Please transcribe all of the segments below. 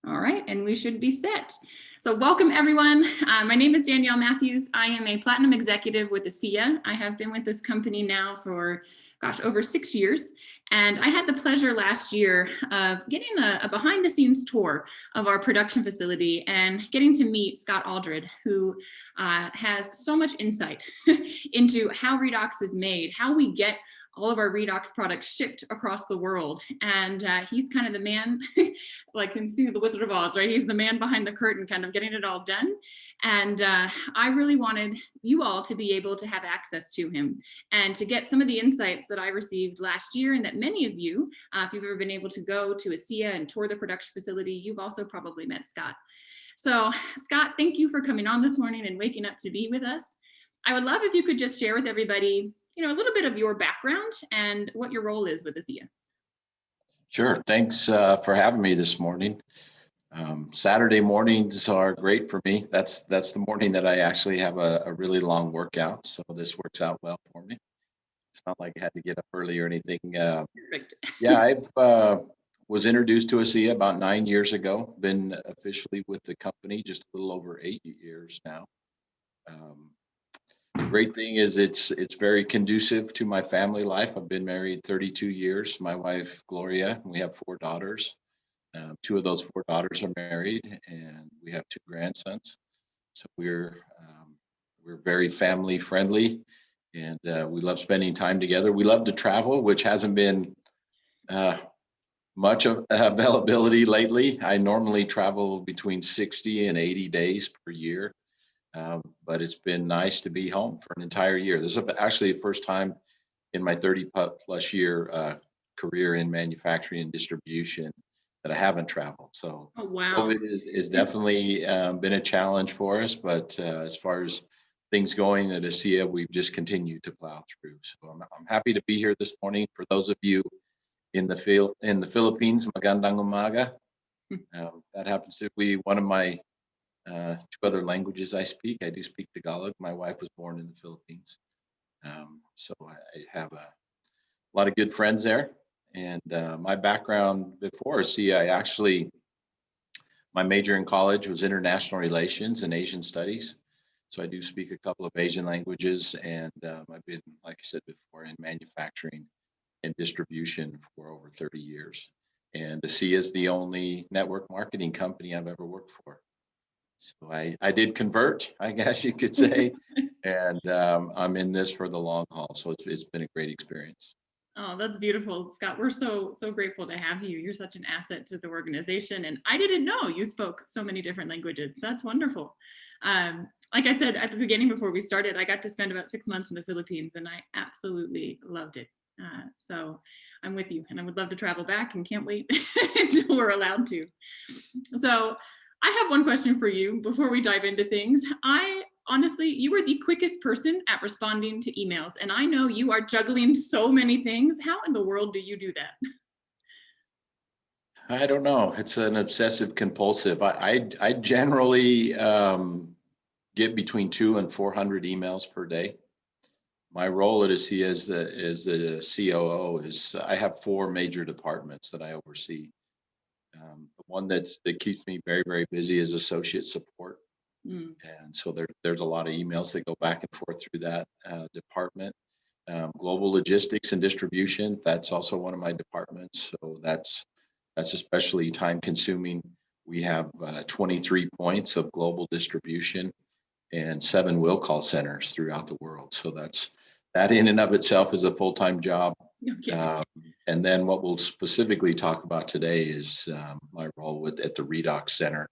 All right, and we should be set. So welcome everyone. My name is Danielle Matthews. I am a platinum executive with Asea. I have been with this company now for, gosh, over 6 years. And I had the pleasure last year of getting a behind the scenes tour of our production facility and getting to meet Scott Aldred, who has so much insight into how redox is made, how we get all of our redox products shipped across the world. And he's kind of the man, like in The Wizard of Oz, right? He's the man behind the curtain, kind of getting it all done. And I really wanted you all to be able to have access to him and to get some of the insights that I received last year, and that many of you, if you've ever been able to go to Asea and tour the production facility, you've also probably met Scott. So Scott, thank you for coming on this morning and waking up to be with us. I would love if you could just share with everybody, a little bit of your background and what your role is with Asea. Sure. Thanks for having me this morning. Saturday mornings are great for me. That's the morning that I actually have a really long workout. So this works out well for me. It's not like I had to get up early or anything. Perfect. Yeah, I was introduced to Asea about 9 years ago. Been officially with the company just a little over 8 years now. The great thing is it's very conducive to my family life. I've been married 32 years. My wife, Gloria, and we have 4 daughters. 2 of those 4 daughters are married, and we have 2 grandsons. So we're very family friendly, and we love spending time together. We love to travel, which hasn't been much of availability lately. I normally travel between 60 and 80 days per year. But it's been nice to be home for an entire year. This is actually the first time in my 30 plus year career in manufacturing and distribution that I haven't traveled. So oh, wow. COVID is definitely been a challenge for us, but as far as things going at Asea, we've just continued to plow through. So I'm happy to be here this morning. For those of you in the Philippines, magandang umaga. That happens to be one of my 2 other languages I speak. I do speak Tagalog. My wife was born in the Philippines. So I have a lot of good friends there. And my background before Asea, my major in college was international relations and Asian studies. So I do speak a couple of Asian languages, and I've been, like I said before, in manufacturing and distribution for over 30 years. And Asea is the only network marketing company I've ever worked for. So I did convert, I guess you could say, and I'm in this for the long haul. So it's been a great experience. Oh, that's beautiful, Scott. We're so grateful to have you. You're such an asset to the organization, and I didn't know you spoke so many different languages. That's wonderful. Like I said at the beginning before we started, I got to spend about 6 months in the Philippines, and I absolutely loved it. So I'm with you, and I would love to travel back, and can't wait until we're allowed to. So I have one question for you before we dive into things. Honestly, you are the quickest person at responding to emails, and I know you are juggling so many things. How in the world do you do that? I don't know. It's an obsessive compulsive. I generally get between 200 and 400 emails per day. My role at Asea as the COO is I have 4 major departments that I oversee. The one that keeps me very, very busy is associate support. And so there's a lot of emails that go back and forth through that department. Global logistics and distribution, that's also one of my departments. So that's especially time consuming. We have 23 points of global distribution and 7 will call centers throughout the world. So that in and of itself is a full-time job. Okay. And then what we'll specifically talk about today is my role at the Redox Center,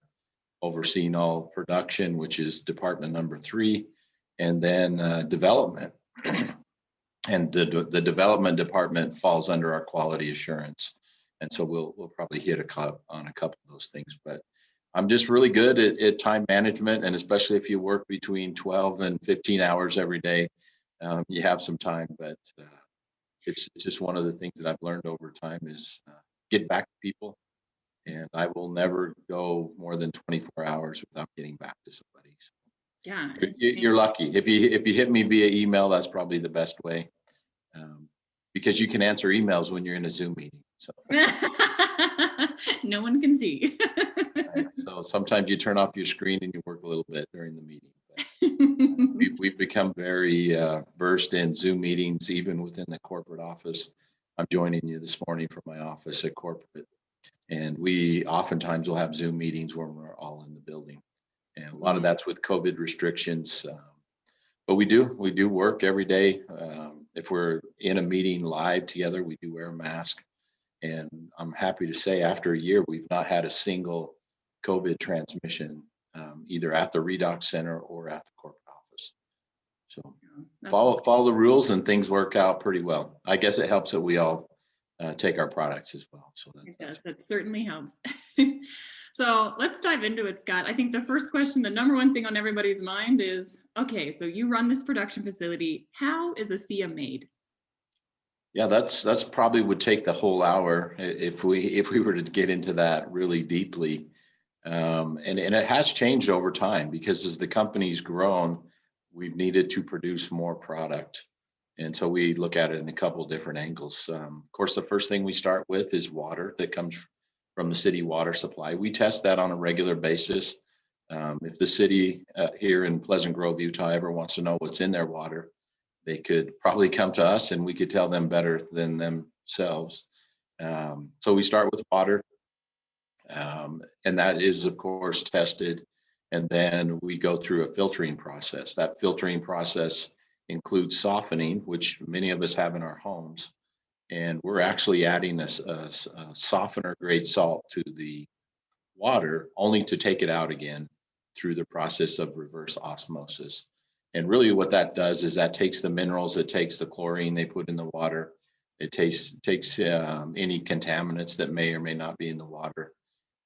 overseeing all production, which is department number 3, and then development. And the development department falls under our quality assurance. And so we'll probably hit on a couple of those things. But I'm just really good at time management, and especially if you work between 12 and 15 hours every day, you have some time. But it's just one of the things that I've learned over time is get back to people. And I will never go more than 24 hours without getting back to somebody. So yeah, you're lucky. If you hit me via email, that's probably the best way, because you can answer emails when you're in a Zoom meeting. So no one can see. So sometimes you turn off your screen and you work a little bit during the meeting. But we've become very versed in Zoom meetings, even within the corporate office. I'm joining you this morning from my office at corporate, and we oftentimes will have Zoom meetings when we're all in the building. And a lot of that's with COVID restrictions. But we do work every day. If we're in a meeting live together, we do wear a mask. And I'm happy to say after a year, we've not had a single COVID transmission, either at the Redox Center or at the corporate office. So follow the rules and things work out pretty well. I guess it helps that we all take our products as well. So that certainly helps. So let's dive into it, Scott. I think the first question, the number one thing on everybody's mind is, okay, so you run this production facility. How is Asea made? Yeah, that's probably would take the whole hour if we were to get into that really deeply. And it has changed over time, because as the company's grown, we've needed to produce more product. And so we look at it in a couple different angles. Of course, the first thing we start with is water that comes from the city water supply. We test that on a regular basis. If the city here in Pleasant Grove, Utah, ever wants to know what's in their water, they could probably come to us and we could tell them better than themselves. So we start with water, and that is, of course, tested. And then we go through a filtering process. That filtering process includes softening, which many of us have in our homes. And we're actually adding a softener grade salt to the water, only to take it out again through the process of reverse osmosis. And really what that does is that takes the minerals, it takes the chlorine they put in the water, it takes any contaminants that may or may not be in the water.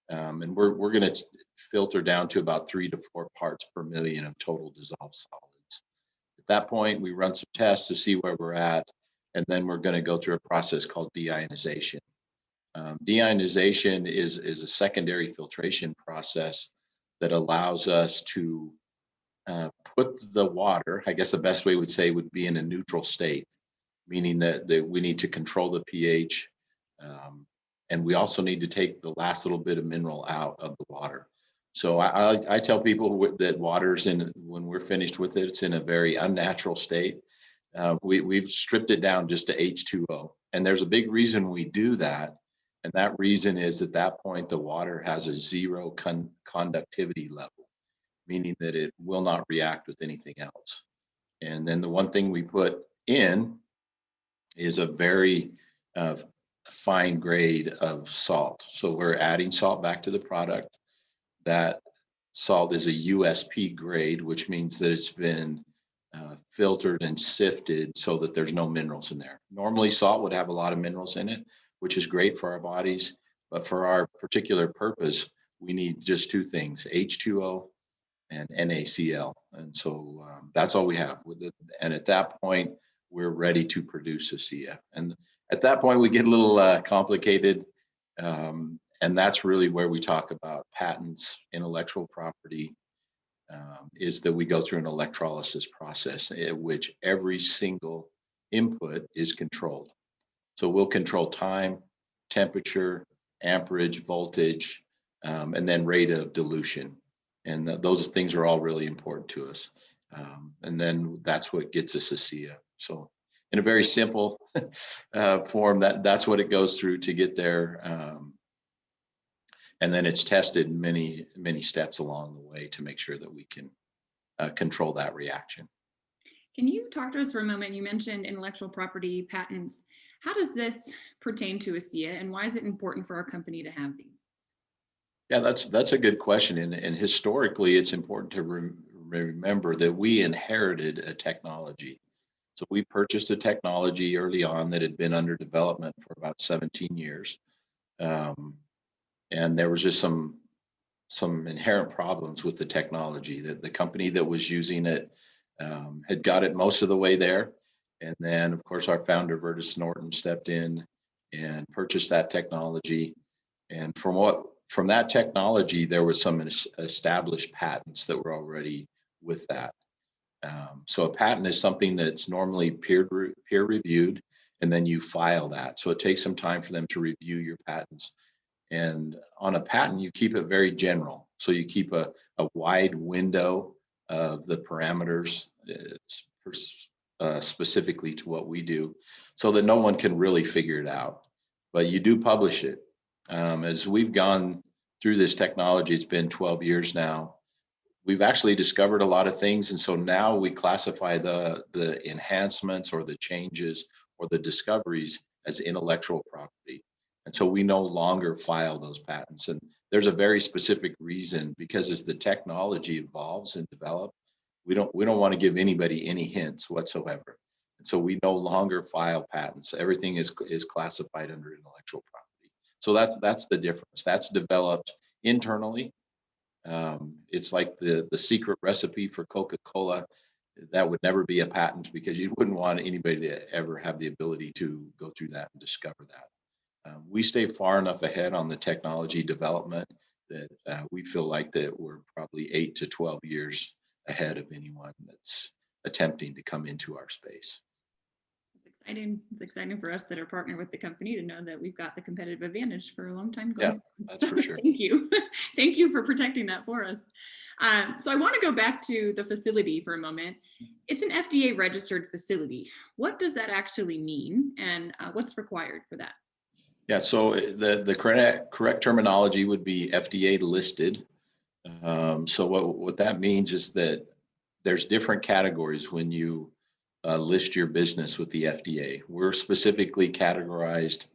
And we're going to filter down to about 3 to 4 parts per million of total dissolved solids. At that point, we run some tests to see where we're at, and then we're going to go through a process called deionization. Deionization is a secondary filtration process that allows us to put the water, I guess the best way would say, would be in a neutral state, meaning that we need to control the pH. And we also need to take the last little bit of mineral out of the water. So I tell people that water's when we're finished with it, it's in a very unnatural state. We've stripped it down just to H2O. And there's a big reason we do that. And that reason is at that point, the water has a zero conductivity level, meaning that it will not react with anything else. And then the one thing we put in is a very fine grade of salt. So we're adding salt back to the product. That salt is a USP grade, which means that it's been filtered and sifted so that there's no minerals in there. Normally salt would have a lot of minerals in it, which is great for our bodies, but for our particular purpose, we need just 2 things, H2O and NaCl. And so that's all we have with it. And at that point, we're ready to produce Asea. And at that point, we get a little complicated. And that's really where we talk about patents, intellectual property, is that we go through an electrolysis process in which every single input is controlled. So we'll control time, temperature, amperage, voltage, and then rate of dilution. And those things are all really important to us. And then that's what gets us Asea. So in a very simple form, that's what it goes through to get there. And then it's tested many, many steps along the way to make sure that we can control that reaction. Can you talk to us for a moment? You mentioned intellectual property, patents. How does this pertain to Asea, and why is it important for our company to have these? Yeah, that's a good question. And historically, it's important to remember that we inherited a technology. So we purchased a technology early on that had been under development for about 17 years. And there was just some inherent problems with the technology. That the company that was using it had got it most of the way there. And then, of course, our founder, Vertus Norton, stepped in and purchased that technology. And from that technology, there was some established patents that were already with that. So a patent is something that's normally peer reviewed, and then you file that. So it takes some time for them to review your patents. And on a patent, you keep it very general. So you keep a wide window of the parameters specifically to what we do, so that no one can really figure it out. But you do publish it. As we've gone through this technology, it's been 12 years now. We've actually discovered a lot of things, and so now we classify the enhancements or the changes or the discoveries as intellectual property. And so we no longer file those patents. And there's a very specific reason, because as the technology evolves and develops, we don't want to give anybody any hints whatsoever. And so we no longer file patents. Everything is classified under intellectual property. So that's the difference. That's developed internally. It's like the secret recipe for Coca-Cola. That would never be a patent, because you wouldn't want anybody to ever have the ability to go through that and discover that. We stay far enough ahead on the technology development that we feel like that we're probably 8 to 12 years ahead of anyone that's attempting to come into our space. It's exciting. It's exciting for us that are partnered with the company to know that we've got the competitive advantage for a long time going. Yeah, that's for sure. Thank you. Thank you for protecting that for us. So I want to go back to the facility for a moment. It's an FDA registered facility. What does that actually mean, and what's required for that? Yeah, so the correct terminology would be FDA listed. So what that means is that there's different categories when you list your business with the FDA. We're specifically categorized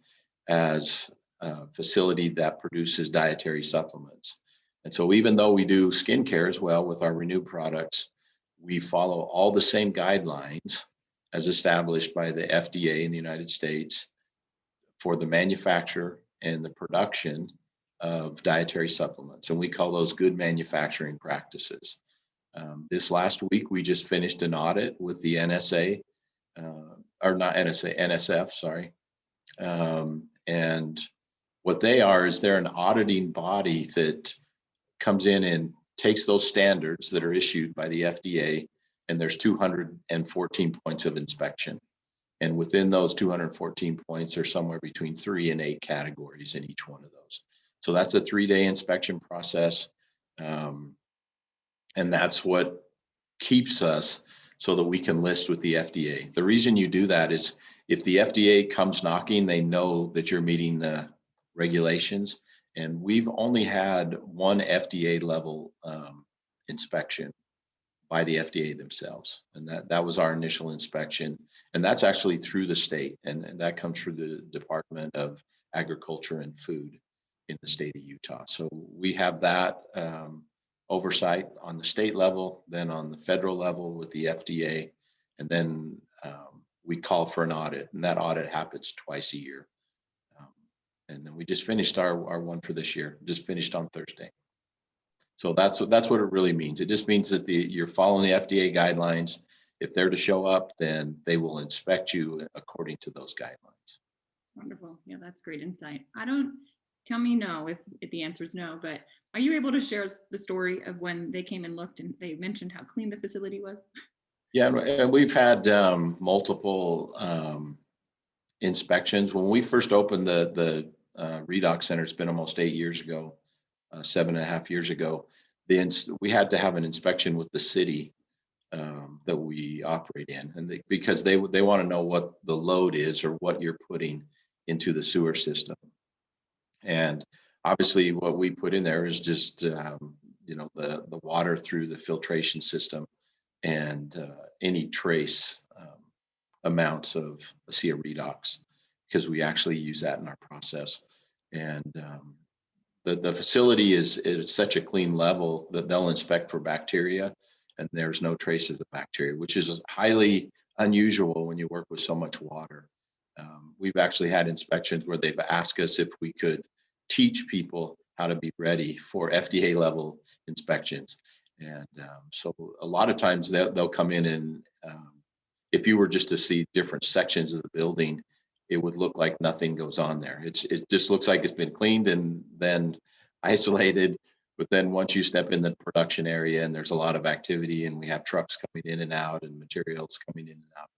as a facility that produces dietary supplements. And so even though we do skincare as well with our Renew products, we follow all the same guidelines as established by the FDA in the United States for the manufacture and the production of dietary supplements. And we call those good manufacturing practices. This last week, we just finished an audit with the NSA, or not NSA, NSF, sorry. And what they are is they're an auditing body that comes in and takes those standards that are issued by the FDA, and there's 214 points of inspection. And within those 214 points, there's somewhere between 3 and 8 categories in each one of those. So that's a 3-day inspection process. And that's what keeps us so that we can list with the FDA. The reason you do that is if the FDA comes knocking, they know that you're meeting the regulations. And we've only had one FDA level inspection by the FDA themselves. And that was our initial inspection. And that's actually through the state. And that comes through the Department of Agriculture and Food in the state of Utah. So we have that oversight on the state level, then on the federal level with the FDA. And then we call for an audit, and that audit happens twice a year. And then we just finished our one for this year, just finished on Thursday. So that's what it really means. It just means that you're following the FDA guidelines. If they're to show up, then they will inspect you according to those guidelines. Wonderful. Yeah, that's great insight. Tell me no if the answer is no, but are you able to share the story of when they came and looked and they mentioned how clean the facility was? Yeah, and we've had multiple inspections. When we first opened the Redox Center, it's been almost 8 years ago. 7.5 years ago, we had to have an inspection with the city that we operate in, and because they want to know what the load is or what you're putting into the sewer system. And obviously, what we put in there is just the water through the filtration system and any trace amounts of Asea Redox, because we actually use that in our process. And the facility is such a clean level that they'll inspect for bacteria, and there's no traces of bacteria, which is highly unusual when you work with so much water. We've actually had inspections where they've asked us if we could teach people how to be ready for FDA level inspections. And so a lot of times they'll come in and if you were just to see different sections of the building, it would look like nothing goes on there. It just looks like it's been cleaned and then isolated. But then once you step in the production area and there's a lot of activity and we have trucks coming in and out and materials coming in and out,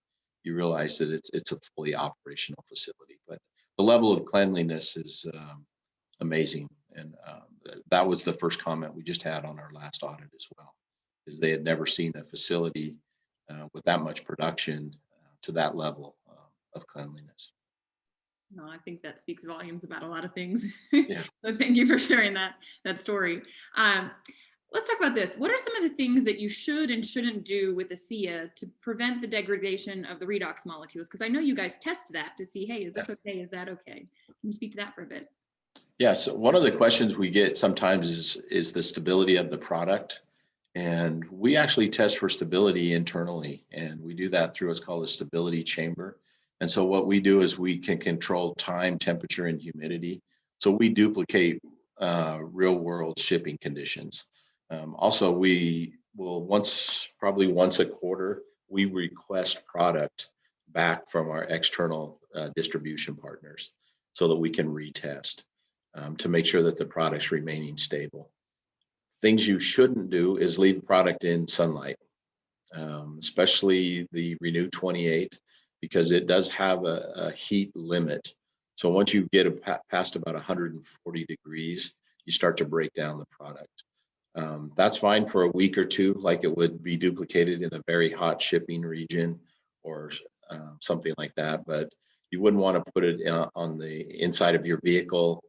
you realize that it's a fully operational facility. But the level of cleanliness is amazing. And that was the first comment we just had on our last audit as well, is they had never seen a facility with that much production to that level of cleanliness. No, I think that speaks volumes about a lot of things. Yeah. So thank you for sharing that story. Let's talk about this. What are some of the things that you should and shouldn't do with Asea to prevent the degradation of the redox molecules? Because I know you guys test that to see, hey, is this okay? Is that okay? Can you speak to that for a bit? Yes, one of the questions we get sometimes is the stability of the product. And we actually test for stability internally, and we do that through what's called a stability chamber. And so what we do is we can control time, temperature, and humidity. So we duplicate real world shipping conditions. Also, we will probably once a quarter, we request product back from our external distribution partners so that we can retest to make sure that the product's remaining stable. Things you shouldn't do is leave product in sunlight, especially the Renew 28, because it does have a heat limit. So once you get past about 140 degrees, you start to break down the product. That's fine for a week or two, like it would be duplicated in a very hot shipping region or something like that. But you wouldn't want to put it on the inside of your vehicle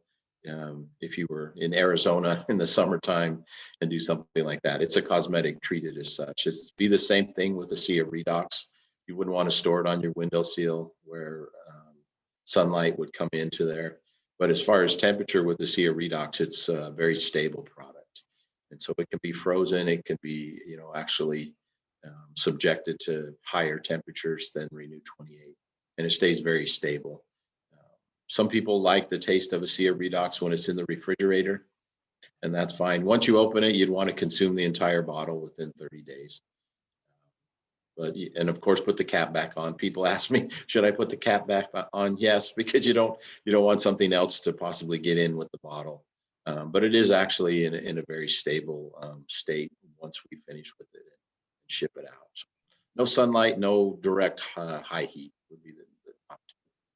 if you were in Arizona in the summertime and do something like that. It's a cosmetic treated as such. It's be the same thing with Asea Redox. You wouldn't want to store it on your window seal where sunlight would come into there. But as far as temperature with Asea Redox, it's a very stable product. And so it can be frozen. It can be, actually subjected to higher temperatures than Renew 28. And it stays very stable. Some people like the taste of Asea Redox when it's in the refrigerator, and that's fine. Once you open it, you'd want to consume the entire bottle within 30 days. And of course, put the cap back on. People ask me, should I put the cap back on? Yes, because you don't want something else to possibly get in with the bottle. But it is actually in a very stable state once we finish with it and ship it out. So no sunlight, no direct high heat would be the top two.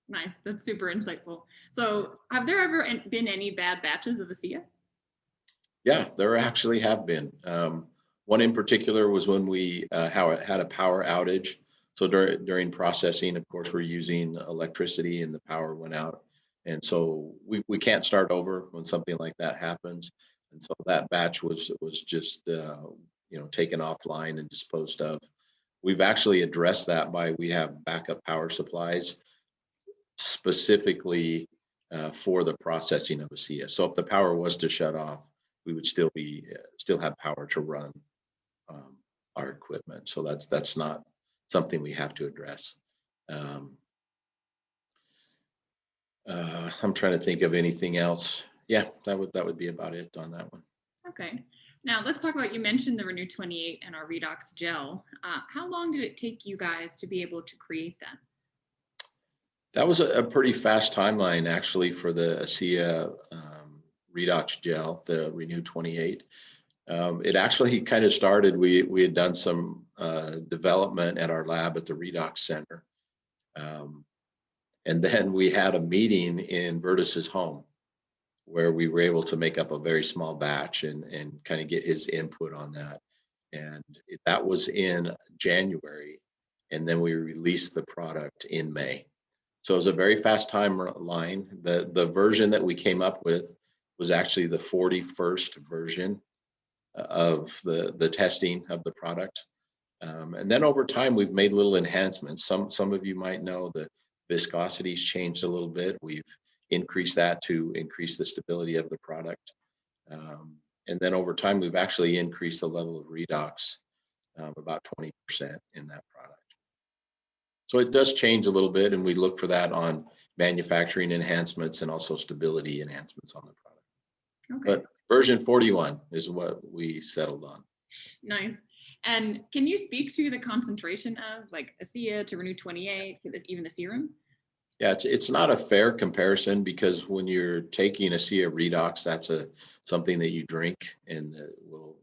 Nice. That's super insightful. So have there ever been any bad batches of Asea? Yeah, there actually have been. One in particular was when we had a power outage. So during processing, of course, we're using electricity and the power went out. And so we can't start over when something like that happens. And so that batch was just, taken offline and disposed of. We've actually addressed that we have backup power supplies specifically for the processing of Asea. So if the power was to shut off, we would still have power to run our equipment. So that's not something we have to address. I'm trying to think of anything else. Yeah, that would be about it on that one. Okay. Now let's talk about, you mentioned the Renew 28 and our Redox gel. How long did it take you guys to be able to create that? That was a pretty fast timeline actually for the Asea Redox gel, the Renew 28. It actually kind of started, we had done some development at our lab at the Redox Center. And then we had a meeting in Bertus's home where we were able to make up a very small batch and kind of get his input on that. And that was in January. And then we released the product in May. So it was a very fast timeline. The version that we came up with was actually the 41st version of the testing of the product. And then over time, we've made little enhancements. Some of you might know the viscosity's changed a little bit. We've increased that to increase the stability of the product. And then over time, we've actually increased the level of redox about 20% in that product. So it does change a little bit, and we look for that on manufacturing enhancements and also stability enhancements on the product. Okay. But version 41 is what we settled on. Nice. And can you speak to the concentration of like Asea to Renew 28, even the serum? Yeah, it's not a fair comparison because when you're taking Asea Redox, that's something that you drink and will,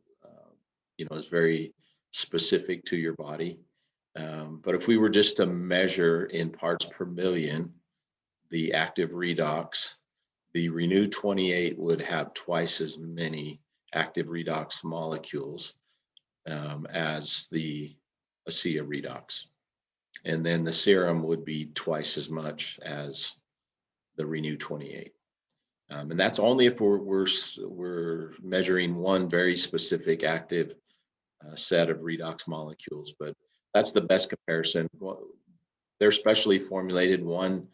is very specific to your body. But if we were just to measure in parts per million the active redox, The Renew 28 would have twice as many active redox molecules as the Asea Redox. And then the serum would be twice as much as the Renew 28. And that's only if we're measuring one very specific active set of redox molecules, but that's the best comparison. They're specially formulated, one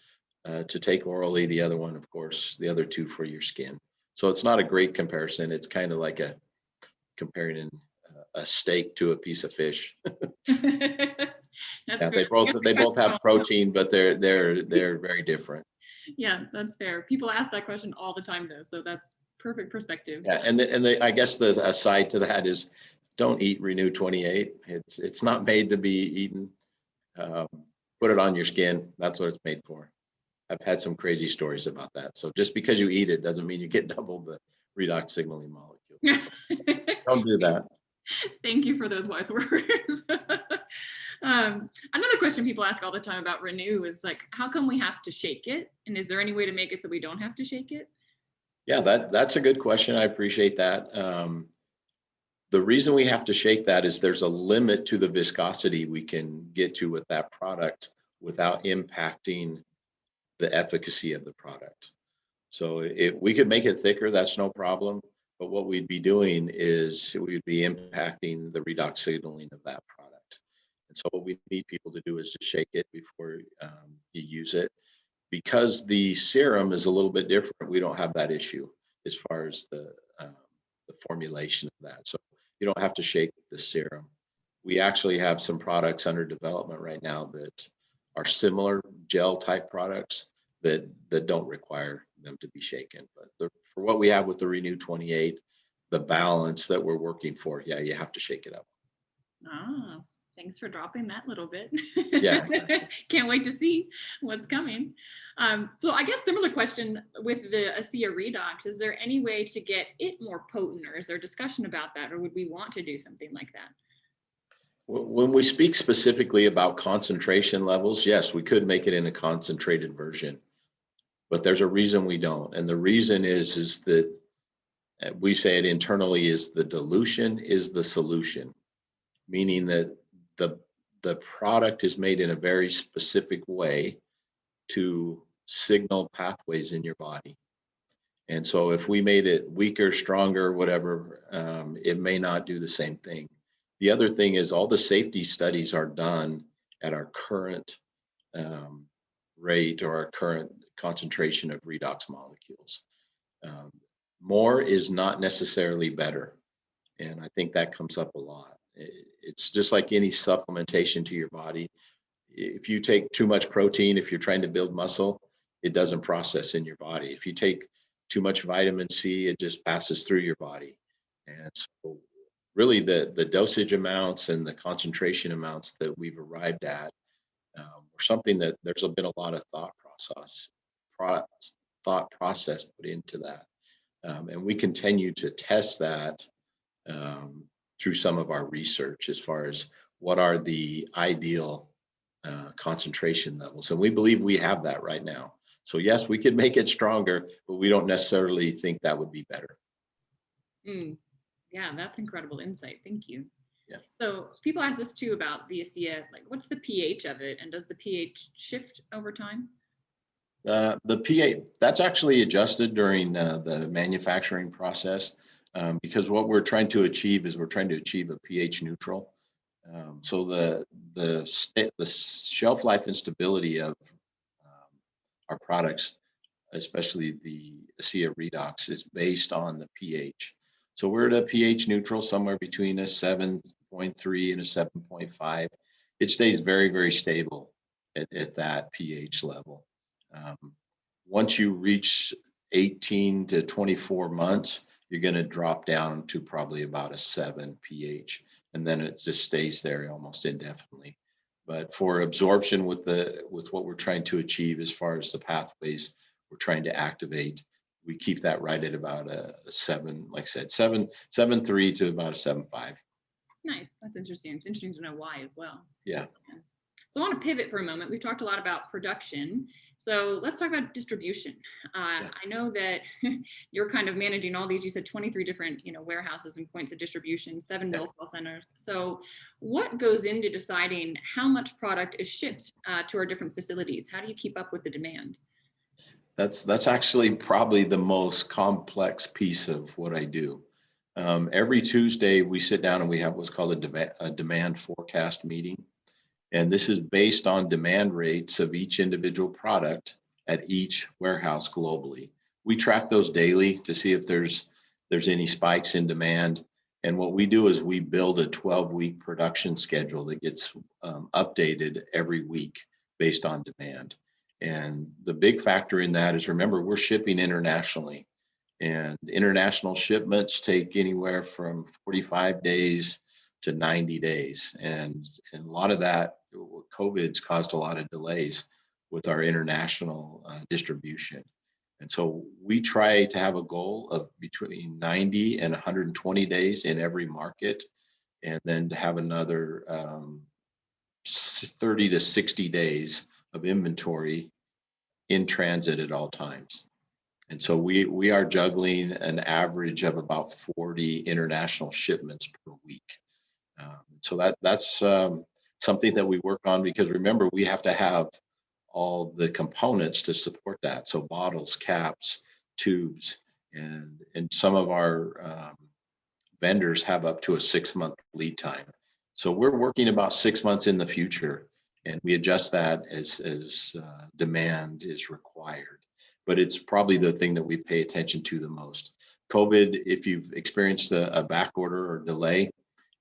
to take orally, the other one, of course, the other two for your skin. So it's not a great comparison. It's kind of like comparing a steak to a piece of fish. Yeah, they both have protein, but they're very different. Yeah, that's fair. People ask that question all the time though, so that's perfect perspective. Yeah, and I guess the aside to that is, don't eat Renew 28. It's not made to be eaten. Put it on your skin. That's what it's made for. I've had some crazy stories about that. So just because you eat it doesn't mean you get double the redox signaling molecule. Don't do that. Thank you for those wise words. Another question people ask all the time about Renew is like, how come we have to shake it? And is there any way to make it so we don't have to shake it? Yeah, that's a good question. I appreciate that. The reason we have to shake that is there's a limit to the viscosity we can get to with that product without impacting the efficacy of the product. So if we could make it thicker, that's no problem. But what we'd be doing is we'd be impacting the redox signaling of that product. And so what we need people to do is to shake it before you use it. Because the serum is a little bit different, we don't have that issue as far as the formulation of that. So you don't have to shake the serum. We actually have some products under development right now that are similar gel type products that don't require them to be shaken. But for what we have with the Renew 28, the balance that we're working for, yeah, you have to shake it up. Ah, thanks for dropping that little bit. Yeah. Can't wait to see what's coming. So I guess similar question with the Asea Redox, is there any way to get it more potent, or is there discussion about that, or would we want to do something like that? When we speak specifically about concentration levels, yes, we could make it in a concentrated version, but there's a reason we don't. And the reason is that we say it internally is the dilution is the solution, meaning that the product is made in a very specific way to signal pathways in your body. And so if we made it weaker, stronger, whatever, it may not do the same thing. The other thing is all the safety studies are done at our current rate or our current concentration of redox molecules. More is not necessarily better. And I think that comes up a lot. It's just like any supplementation to your body. If you take too much protein, if you're trying to build muscle, it doesn't process in your body. If you take too much vitamin C, it just passes through your body. And so really the dosage amounts and the concentration amounts that we've arrived at are something that there's been a lot of thought process put into that. And we continue to test that through some of our research as far as what are the ideal concentration levels. And we believe we have that right now. So yes, we could make it stronger, but we don't necessarily think that would be better. Yeah, that's incredible insight. Thank you. Yeah. So people ask this too about the Asea, like what's the pH of it, and does the pH shift over time? The pH, that's actually adjusted during the manufacturing process because what we're trying to achieve is we're trying to achieve a pH neutral. So the shelf life and stability of our products, especially the Asea Redox, is based on the pH. So we're at a pH neutral somewhere between a 7.3 and a 7.5. It stays very, very stable at that pH level. Once you reach 18 to 24 months, you're going to drop down to probably about a 7 pH, and then it just stays there almost indefinitely. But for absorption with what we're trying to achieve as far as the pathways we're trying to activate, we keep that right at about a 7, like I said, 7.3 to about a 7.5. Nice. That's interesting. It's interesting to know why as well. Yeah. So I want to pivot for a moment. We've talked a lot about production. So let's talk about distribution. Yeah. I know that you're kind of managing all these, you said 23 different, warehouses and points of distribution, 7 Yeah. milk call centers. So what goes into deciding how much product is shipped to our different facilities? How do you keep up with the demand? That's actually probably the most complex piece of what I do. Every Tuesday, we sit down and we have what's called a demand forecast meeting. And this is based on demand rates of each individual product at each warehouse globally. We track those daily to see if there's any spikes in demand. And what we do is we build a 12-week production schedule that gets updated every week based on demand. And the big factor in that is, remember, we're shipping internationally, and international shipments take anywhere from 45 days to 90 days. And a lot of that, COVID's caused a lot of delays with our international distribution. And so we try to have a goal of between 90 and 120 days in every market, and then to have another 30 to 60 days of inventory in transit at all times. And so we are juggling an average of about 40 international shipments per week. So that's something that we work on, because remember, we have to have all the components to support that. So bottles, caps, tubes, and some of our vendors have up to a 6-month lead time. So we're working about 6 months in the future, and we adjust that as demand is required. But it's probably the thing that we pay attention to the most. COVID, if you've experienced a back order or delay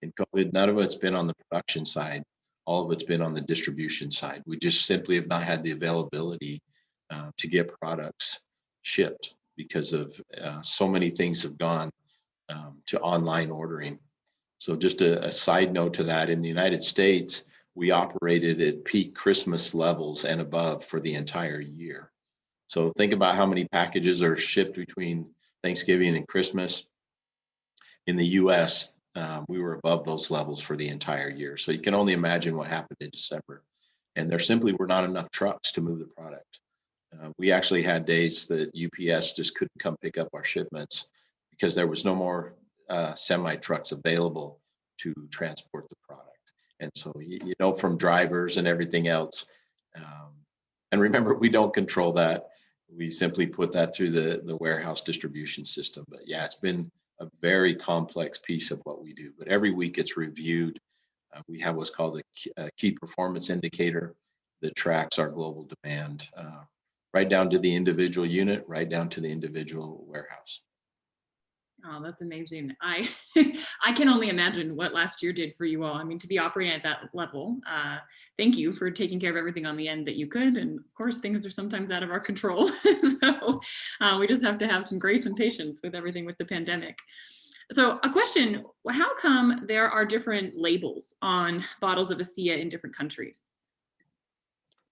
in COVID, none of it's been on the production side. All of it's been on the distribution side. We just simply have not had the availability to get products shipped because of so many things have gone to online ordering. So just a side note to that, in the United States, we operated at peak Christmas levels and above for the entire year. So think about how many packages are shipped between Thanksgiving and Christmas. In the US, we were above those levels for the entire year. So you can only imagine what happened in December. And there simply were not enough trucks to move the product. We actually had days that UPS just couldn't come pick up our shipments because there was no more semi trucks available to transport the product. And so, from drivers and everything else. And remember, we don't control that. We simply put that through the warehouse distribution system. But yeah, it's been a very complex piece of what we do. But every week it's reviewed. We have what's called a key performance indicator that tracks our global demand, right down to the individual unit, right down to the individual warehouse. Oh, that's amazing. I I can only imagine what last year did for you all. I mean, to be operating at that level, thank you for taking care of everything on the end that you could. And of course, things are sometimes out of our control. So we just have to have some grace and patience with everything with the pandemic. So a question, how come there are different labels on bottles of Asea in different countries?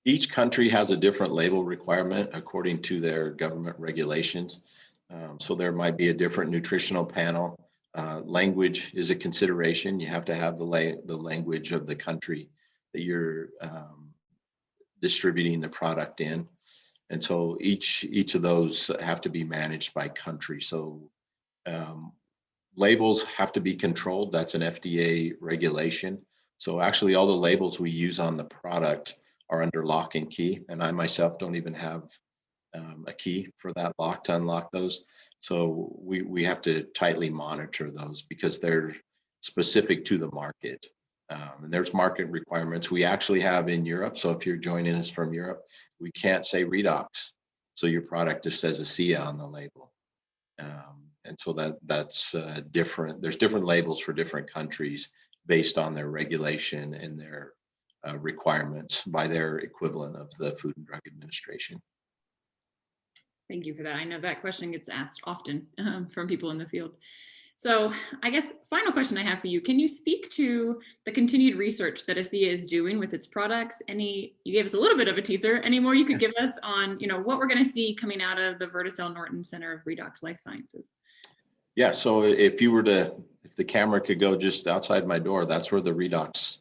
Each country has a different label requirement according to their government regulations. So there might be a different nutritional panel. Language is a consideration. You have to have the language of the country that you're distributing the product in. And so each of those have to be managed by country. So labels have to be controlled. That's an FDA regulation. So actually all the labels we use on the product are under lock and key. And I myself don't even have a key for that lock to unlock those. So we have to tightly monitor those because they're specific to the market. And there's market requirements we actually have in Europe. So if you're joining us from Europe, we can't say Redox. So your product just says Asea on the label. And so that's different. There's different labels for different countries based on their regulation and their requirements by their equivalent of the Food and Drug Administration. Thank you for that. I know that question gets asked often from people in the field. So I guess final question I have for you, can you speak to the continued research that Asea is doing with its products? You gave us a little bit of a teaser, any more you could give us on, what we're going to see coming out of the Verticel Norton Center of Redox Life Sciences? Yeah, so if the camera could go just outside my door, that's where the Redox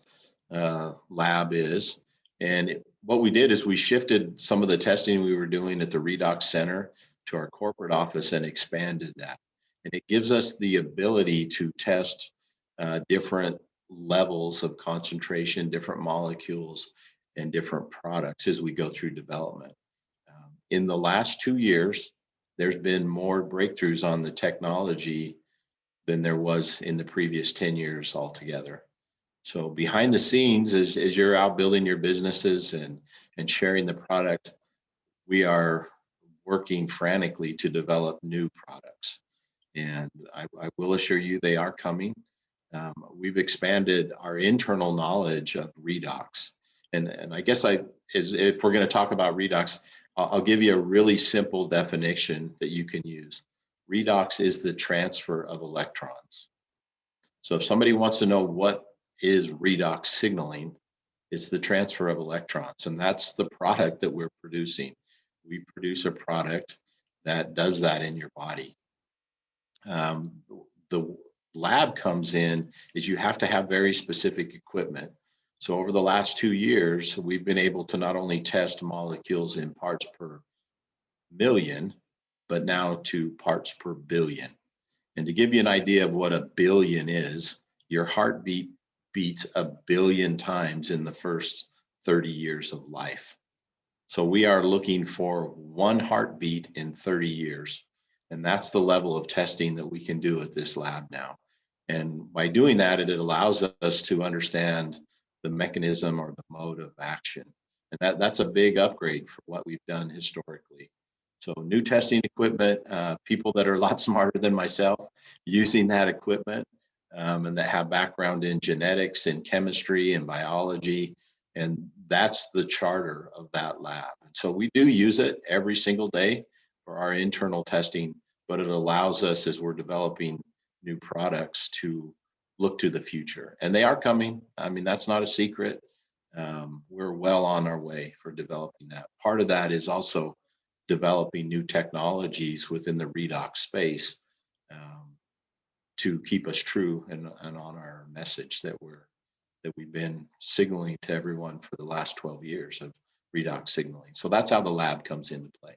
lab is. And what we did is we shifted some of the testing we were doing at the Redox Center to our corporate office and expanded that. And it gives us the ability to test different levels of concentration, different molecules, and different products as we go through development. In the last 2 years, there's been more breakthroughs on the technology than there was in the previous 10 years altogether. So behind the scenes, as you're out building your businesses and sharing the product, we are working frantically to develop new products. And I will assure you they are coming. We've expanded our internal knowledge of redox. And I guess if we're going to talk about redox, I'll give you a really simple definition that you can use. Redox is the transfer of electrons. So if somebody wants to know what is redox signaling, it's the transfer of electrons. And that's the product that we're producing. We produce a product that does that in your body. The lab comes in is you have to have very specific equipment. So over the last 2 years, we've been able to not only test molecules in parts per million, but now to parts per billion. And to give you an idea of what a billion is, your heartbeat beats 1 billion times in the first 30 years of life. So we are looking for 1 heartbeat in 30 years. And that's the level of testing that we can do at this lab now. And by doing that, it allows us to understand the mechanism or the mode of action. And that's a big upgrade for what we've done historically. So new testing equipment, people that are a lot smarter than myself using that equipment, and that have background in genetics and chemistry and biology. And that's the charter of that lab. And so we do use it every single day for our internal testing, but it allows us as we're developing new products to look to the future. And they are coming. I mean, that's not a secret. We're well on our way for developing that. Part of that is also developing new technologies within the redox space to keep us true and on our message that we've been signaling to everyone for the last 12 years of redox signaling. So that's how the lab comes into play.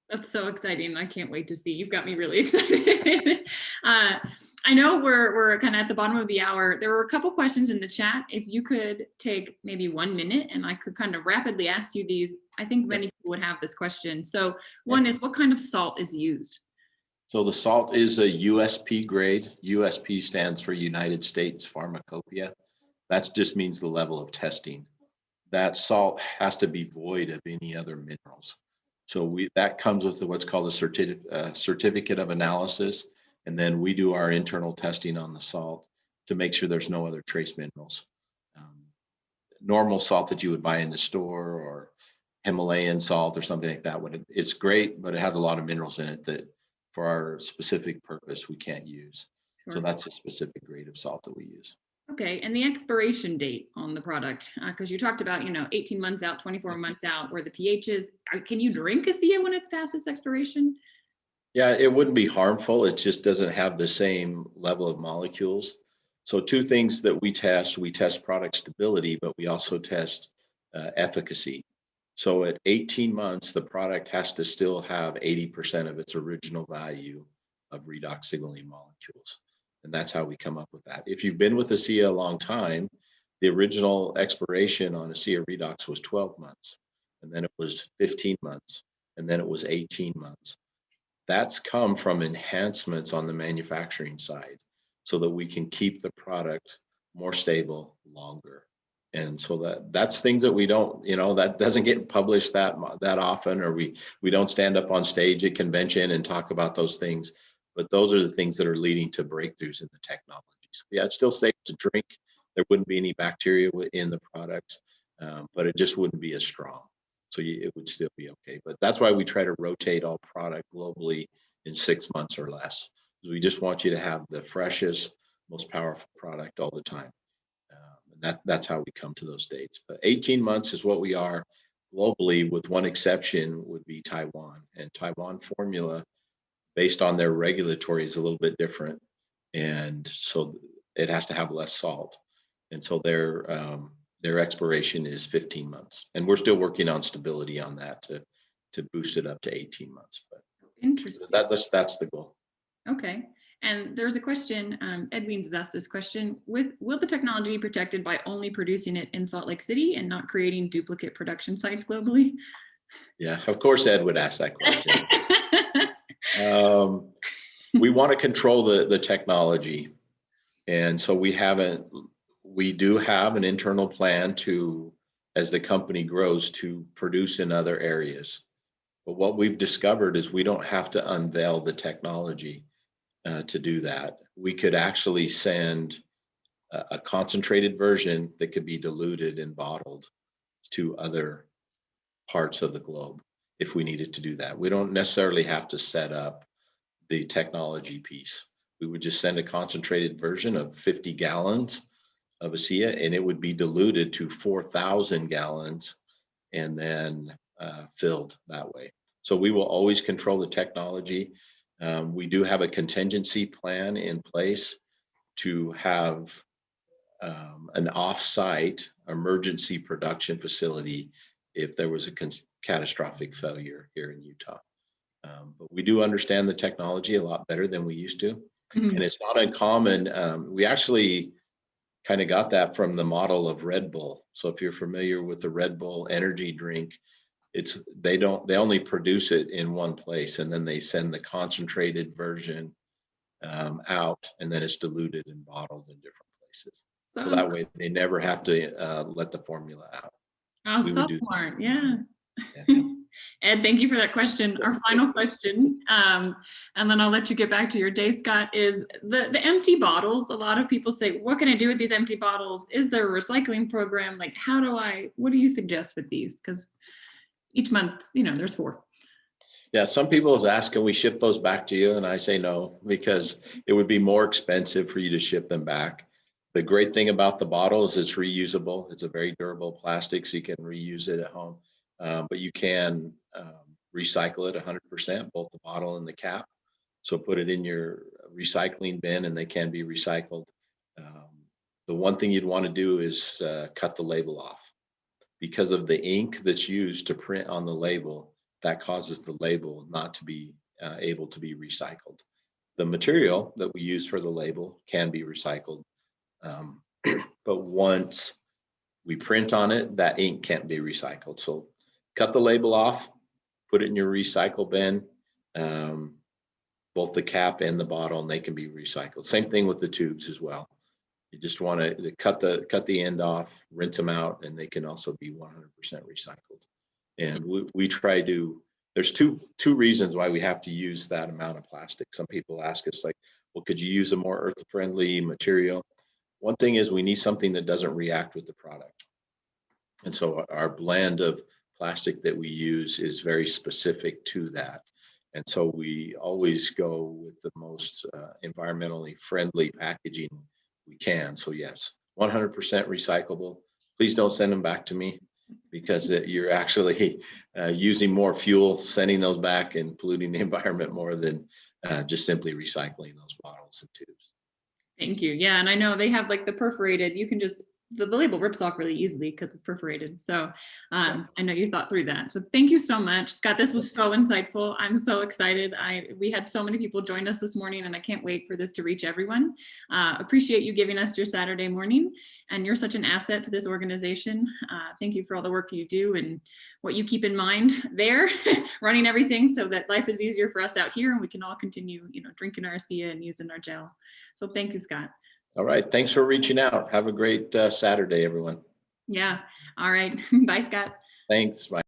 That's so exciting. I can't wait to see. You've got me really excited. I know we're kind of at the bottom of the hour. There were a couple questions in the chat. If you could take maybe 1 minute and I could kind of rapidly ask you these, I think many people would have this question. So one is, what kind of salt is used? So the salt is a USP grade. USP stands for United States Pharmacopoeia. That just means the level of testing. That salt has to be void of any other minerals. So that comes with what's called a certificate of analysis. And then we do our internal testing on the salt to make sure there's no other trace minerals. Normal salt that you would buy in the store or Himalayan salt or something like that, it's great, but it has a lot of minerals in it that for our specific purpose we can't use. Sure. So that's a specific grade of salt that we use. Okay, and the expiration date on the product, because you talked about, 18 months out, 24 months out, where the pH is. Can you drink Asea when it's past its expiration? Yeah, it wouldn't be harmful. It just doesn't have the same level of molecules. So 2 things that we test product stability, but we also test efficacy. So at 18 months, the product has to still have 80% of its original value of redox signaling molecules. And that's how we come up with that. If you've been with Asea a long time, the original expiration on Asea Redox was 12 months, and then it was 15 months, and then it was 18 months. That's come from enhancements on the manufacturing side so that we can keep the product more stable longer. And so that's things that we don't, that doesn't get published that often, or we don't stand up on stage at convention and talk about those things. But those are the things that are leading to breakthroughs in the technology. So yeah, it's still safe to drink. There wouldn't be any bacteria in the product, but it just wouldn't be as strong. So it would still be okay. But that's why we try to rotate all product globally in 6 months or less. We just want you to have the freshest, most powerful product all the time. And that's how we come to those dates. But 18 months is what we are globally, with one exception would be Taiwan. And Taiwan formula, based on their regulatory, is a little bit different. And so it has to have less salt. And so their expiration is 15 months. And we're still working on stability on that to boost it up to 18 months. But Interesting. that's the goal. Okay. And there's a question, Ed Weens has asked this question, will the technology be protected by only producing it in Salt Lake City and not creating duplicate production sites globally? Yeah, of course Ed would ask that question. We want to control the technology. And so we do have an internal plan to, as the company grows, to produce in other areas. But what we've discovered is we don't have to unveil the technology to do that. We could actually send a concentrated version that could be diluted and bottled to other parts of the globe if we needed to do that. We don't necessarily have to set up the technology piece. We would just send a concentrated version of 50 gallons of Asea, and it would be diluted to 4,000 gallons and then filled that way. So we will always control the technology. We do have a contingency plan in place to have an off-site emergency production facility if there was a catastrophic failure here in Utah. But we do understand the technology a lot better than we used to. Mhm. And it's not uncommon. We actually kind of got that from the model of Red Bull. So if you're familiar with the Red Bull energy drink, they only produce it in one place, and then they send the concentrated version out, and then it's diluted and bottled in different places. So that way they never have to let the formula out. Oh, We so would do smart. Yeah. Yeah. Ed, thank you for that question. Our final question, and then I'll let you get back to your day, Scott, is the empty bottles. A lot of people say, what can I do with these empty bottles? Is there a recycling program? Like, what do you suggest with these? Because each month, there's 4. Yeah, some people have asked, can we ship those back to you? And I say no, because it would be more expensive for you to ship them back. The great thing about the bottle is it's reusable. It's a very durable plastic, so you can reuse it at home. But you can recycle it 100%, both the bottle and the cap. So put it in your recycling bin and they can be recycled. The one thing you'd want to do is cut the label off. Because of the ink that's used to print on the label, that causes the label not to be able to be recycled. The material that we use for the label can be recycled. But once we print on it, that ink can't be recycled. So cut the label off, put it in your recycle bin, both the cap and the bottle, and they can be recycled. Same thing with the tubes as well. You just want to cut the end off, rinse them out, and they can also be 100% recycled. And we try to, there's two reasons why we have to use that amount of plastic. Some people ask us like, well, could you use a more earth-friendly material? One thing is we need something that doesn't react with the product. And so our blend of plastic that we use is very specific to that. And so we always go with the most environmentally friendly packaging we can. So yes, 100% recyclable. Please don't send them back to me, because you're actually using more fuel sending those back and polluting the environment more than just simply recycling those bottles and tubes. Thank you. Yeah, and I know they have like the perforated, you can just, the label rips off really easily because it's perforated. So I know you thought through that. So thank you so much, Scott. This was so insightful. I'm so excited. We had so many people join us this morning, and I can't wait for this to reach everyone. Appreciate you giving us your Saturday morning, and you're such an asset to this organization. Thank you for all the work you do and what you keep in mind there, running everything so that life is easier for us out here and we can all continue, drinking our Asea and using our gel. So thank you, Scott. All right. Thanks for reaching out. Have a great Saturday, everyone. Yeah. All right. Bye, Scott. Thanks. Bye.